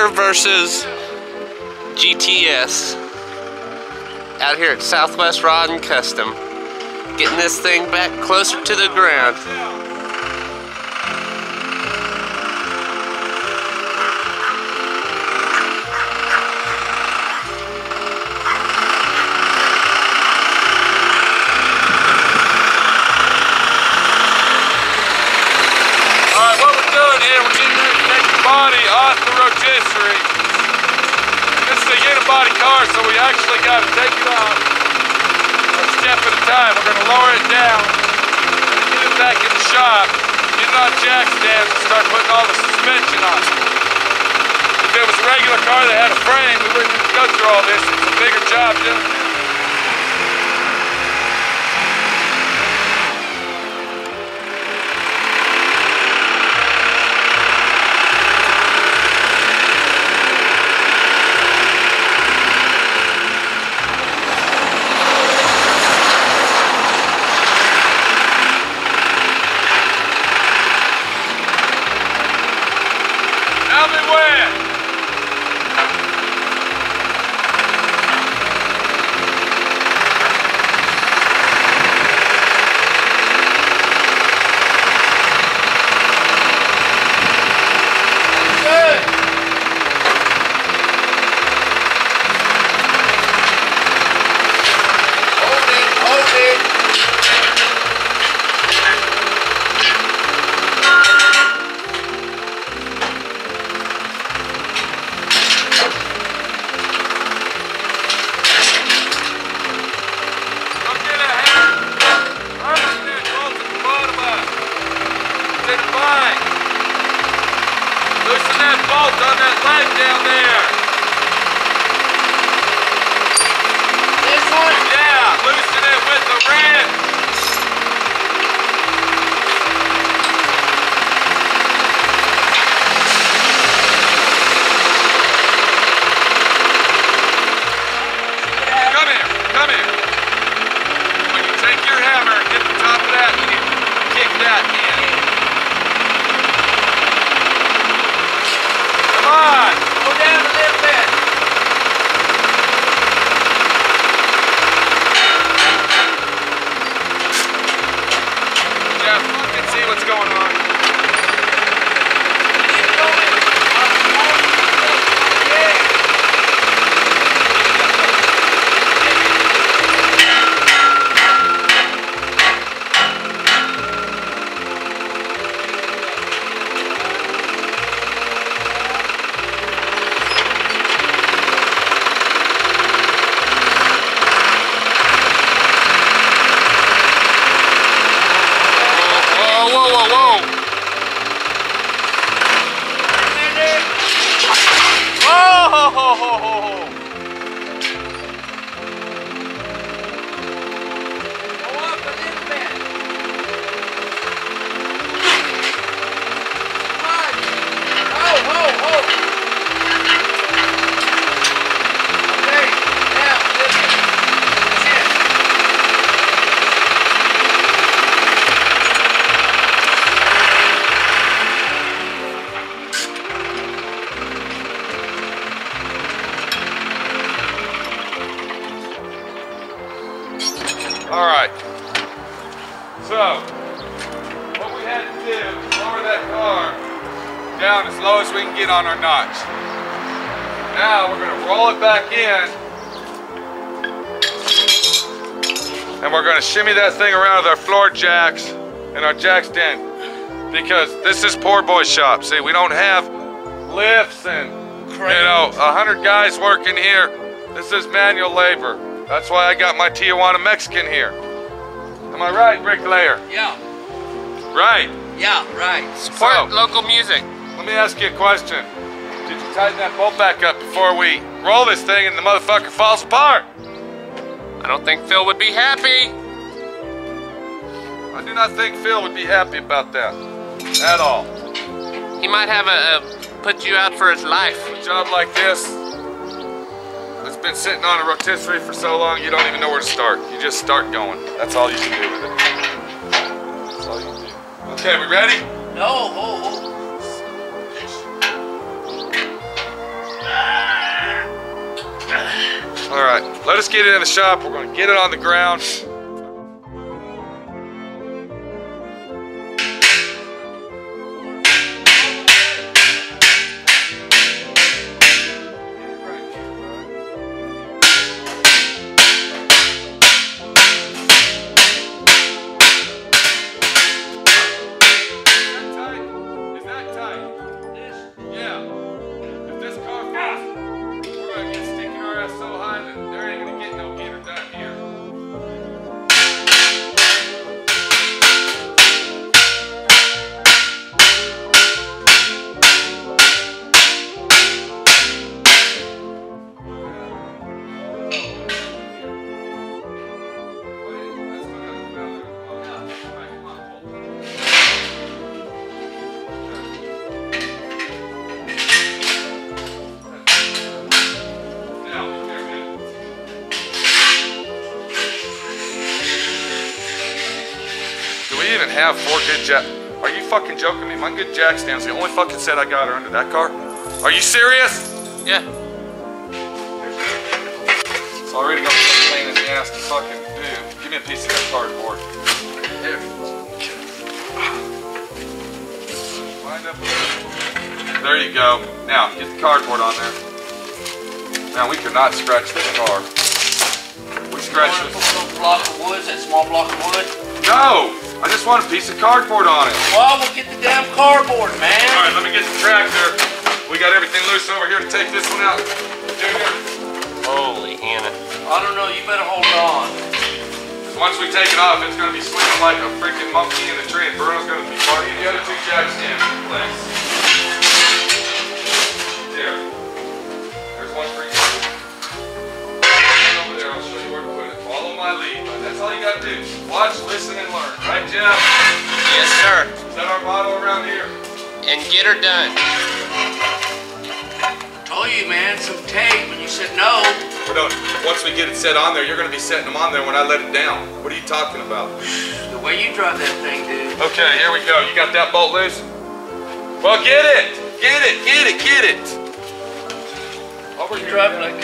Roadster versus GTS. Out here at Southwest Rod and Custom. Getting this thing back closer to the ground. Body off the rotisserie. This is a unibody car, so we actually got to take it off a step at a time. We're going to lower it down and get it back in the shop, get it on jack stands, and start putting all the suspension on it. If it was a regular car that had a frame, we wouldn't go through all this. It's a bigger job doing it. Loosen that bolt on that leg down there. This one? Yeah, loosen it with the wrench. Come here, come here. When you take your hammer and hit the top of that, you kick that in. Come on! Go down a little bit. Yeah, fucking see what's going on. All right, so what we had to do is lower that car down as low as we can get on our notch. Now we're going to roll it back in and we're going to shimmy that thing around with our floor jacks and our jack stand, because this is poor boy shop. See, we don't have lifts and 100 guys working here. This is manual labor. That's why I got my Tijuana Mexican here. Am I right, bricklayer? Yeah. Right? Yeah, right. Support local music. Let me ask you a question. Did you tighten that bolt back up before we roll this thing and the motherfucker falls apart? I don't think Phil would be happy. I do not think Phil would be happy about that at all. He might have put you out for his life. A job like this, it's been sitting on a rotisserie for so long you don't even know where to start. You just start going. That's all you can do with it. That's all you can do. Okay, we ready? No. All right, let us get it in the shop. We're gonna get it on the ground. Have 4 good jack. Are you fucking joking me? My good jack stand's the only fucking set I got are under that car. Are you serious? Yeah. It's already gonna be a pain in the ass to fucking do. Give me a piece of that cardboard. There. Wind up a little. There you go. Now get the cardboard on there. Now we cannot scratch this car. We scratch this. Little block of wood, that small block of wood. No. I just want a piece of cardboard on it. Well, we'll get the damn cardboard, man. All right, let me get the tractor. We got everything loose over here to take this one out. Junior. Holy Hannah. I don't know, you better hold on. Once we take it off, it's going to be swinging like a freaking monkey in the tree, and Bruno's going to be partying the other 2 jack stands in place. There. There's one for you. Over there, I'll show you where to put it. Follow my lead. That's all you got to do. Watch, listen, and learn. Right, Jeff? Yes, sir. Is that our motto around here? And get her done. Told you, man, some tape, and you said no. Once we get it set on there, you're going to be setting them on there when I let it down. What are you talking about? The way you drive that thing, dude. Okay, here we go. You got that bolt loose? Well, get it! Get it! Get it! Get it! Over You here. drive like